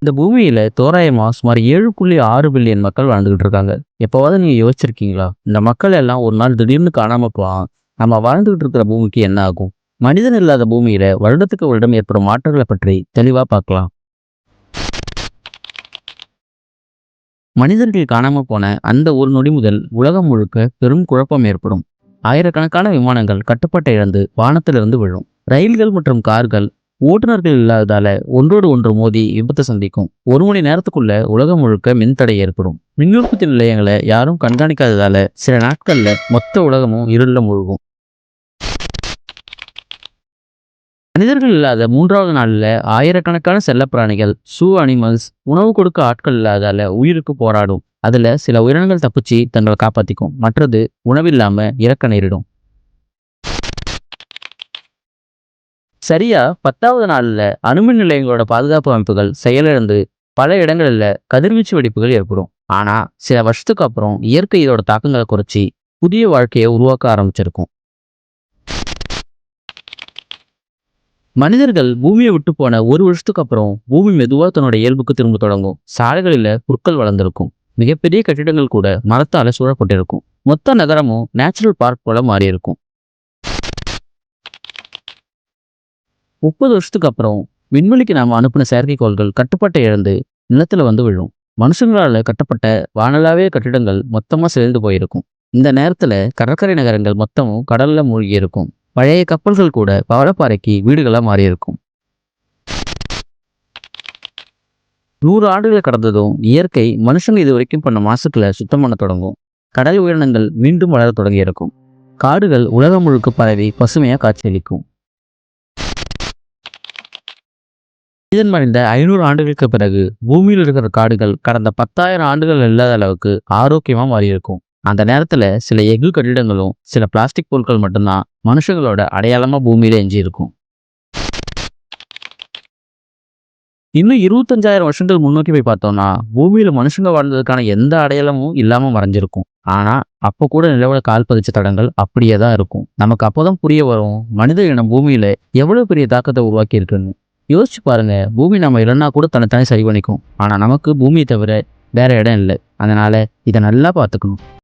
இந்த பூமியில தோராயமா சுமார் 7.6 பில்லியன் மக்கள் வாழ்ந்துகிட்டு இருக்காங்க. எப்பவாவது நீங்க யோசிச்சிருக்கீங்களா? இந்த மக்கள் எல்லாம் ஒரு நாள் திடீர்னு காணாம போனா, நம்ம வாழ்ந்துகிட்டு இருக்கிற பூமிக்கு என்ன ஆகும்? மனிதன் இல்லாத பூமியில வருடத்துக்கு வருடம் ஏற்படும் மாற்றங்களை பற்றி தெளிவா பார்க்கலாம். மனிதர்கள் காணாம போன அந்த ஒரு நொடி முதல் உலகம் முழுக்க பெரும் குழப்பம் ஏற்படும். ஆயிரக்கணக்கான விமானங்கள் கட்டுப்பாட்டை இழந்து வானத்திலிருந்து விழும். ரயில்கள் மற்றும் கார்கள் ஓட்டுநர்கள் இல்லாததால ஒன்றோடு ஒன்று மோதி விபத்து சந்திக்கும். 1 மணி நேரத்துக்குள்ள உலகம் முழுக்க மின்தடை ஏற்படும். மின் உற்பத்தி நிலையங்களை யாரும் கண்காணிக்காததால சில நாட்கள்ல மொத்த உலகமும் இருள மூழ்கும். மனிதர்கள் இல்லாத 3வது நாள்ல ஆயிரக்கணக்கான செல்லப்பிராணிகள் அனிமல்ஸ் உணவு கொடுக்க ஆட்கள் இல்லாதால உயிருக்கு போராடும். அதுல சில உயிரினங்கள் தப்பிச்சு தங்களை காப்பாத்திக்கும், மற்றது உணவில்லாம இறக்க நேரிடும். சரியா 10வது நாள்ல அணுமின் நிலையங்களோட பாதுகாப்பு அமைப்புகள் செயலிழந்து பல இடங்கள்ல கதிர்வீச்சு வெடிப்புகள் ஏற்படும். ஆனா சில வருஷத்துக்கு அப்புறம் இயற்கை இதோட தாக்கங்களை குறைச்சி புதிய வாழ்க்கையை உருவாக்க ஆரம்பிச்சிருக்கும். மனிதர்கள் பூமியை விட்டு போன ஒரு வருஷத்துக்கு அப்புறம் பூமி மெதுவா தன்னோட இயல்புக்கு திரும்ப தொடங்கும். சாலைகளில புற்கள் வளர்ந்திருக்கும். மிகப்பெரிய கட்டிடங்கள் கூட மரத்தால சூழப்பட்டிருக்கும். மொத்த நகரமும் நேச்சுரல் பார்க் போல மாறி இருக்கும். 30 வருஷத்துக்கு அப்புறம் விண்வெளிக்கு நாம அனுப்பின செயற்கைக்கோள்கள் கட்டுப்பாட்டை இழந்து நிலத்துல வந்து விழும். மனுஷங்களால கட்டப்பட்ட வானளாவிய கட்டிடங்கள் மொத்தமா சிதைந்து போயிருக்கும். இந்த நேரத்துல கடற்கரை நகரங்கள் மொத்தமும் கடல்ல மூழ்கி இருக்கும். பழைய கப்பல்கள் கூட பவளப்பாறைக்கு வீடுகளா மாறி இருக்கும். 100 ஆண்டுகள் கடந்ததும் இயற்கை மனுஷங்க இது வரைக்கும் பண்ண மாசுக்களை சுத்தம் பண்ண தொடங்கும். கடல் உயிரினங்கள் மீண்டும் வளர தொடங்கி இருக்கும். காடுகள் உலகம் முழுக்க பரவி பசுமையா காட்சியளிக்கும். மனிதன் மறைந்த 500 ஆண்டுகளுக்கு பிறகு பூமியில் இருக்கிற காடுகள் கடந்த 10,000 ஆண்டுகள் இல்லாத அளவுக்கு ஆரோக்கியமா மாறி இருக்கும். அந்த நேரத்துல சில எஃகு கட்டிடங்களும் சில பிளாஸ்டிக் பொருட்கள் மட்டும்தான் மனுஷங்களோட அடையாளமா பூமியில எஞ்சி இருக்கும். இன்னும் 25,000 வருஷங்கள் முன்னோக்கி போய் பார்த்தோம்னா பூமியில மனுஷங்க வாழ்ந்ததுக்கான எந்த அடையாளமும் இல்லாம மறைஞ்சிருக்கும். ஆனா அப்ப கூட நிலவுல கால் பதிச்ச தடங்கள் அப்படியே தான் இருக்கும். நமக்கு அப்போதான் புரிய வரும், மனித இனம் பூமியில எவ்வளவு பெரிய தாக்கத்தை உருவாக்கி இருக்குன்னு. யோசிச்சு பாருங்க, பூமி நம்ம இல்லைன்னா கூட தன்னைத்தானே சரி பண்ணிக்கும். ஆனா நமக்கு பூமியை தவிர வேற இடம் இல்லை. அதனால இதை நல்லா பார்த்துக்கணும்.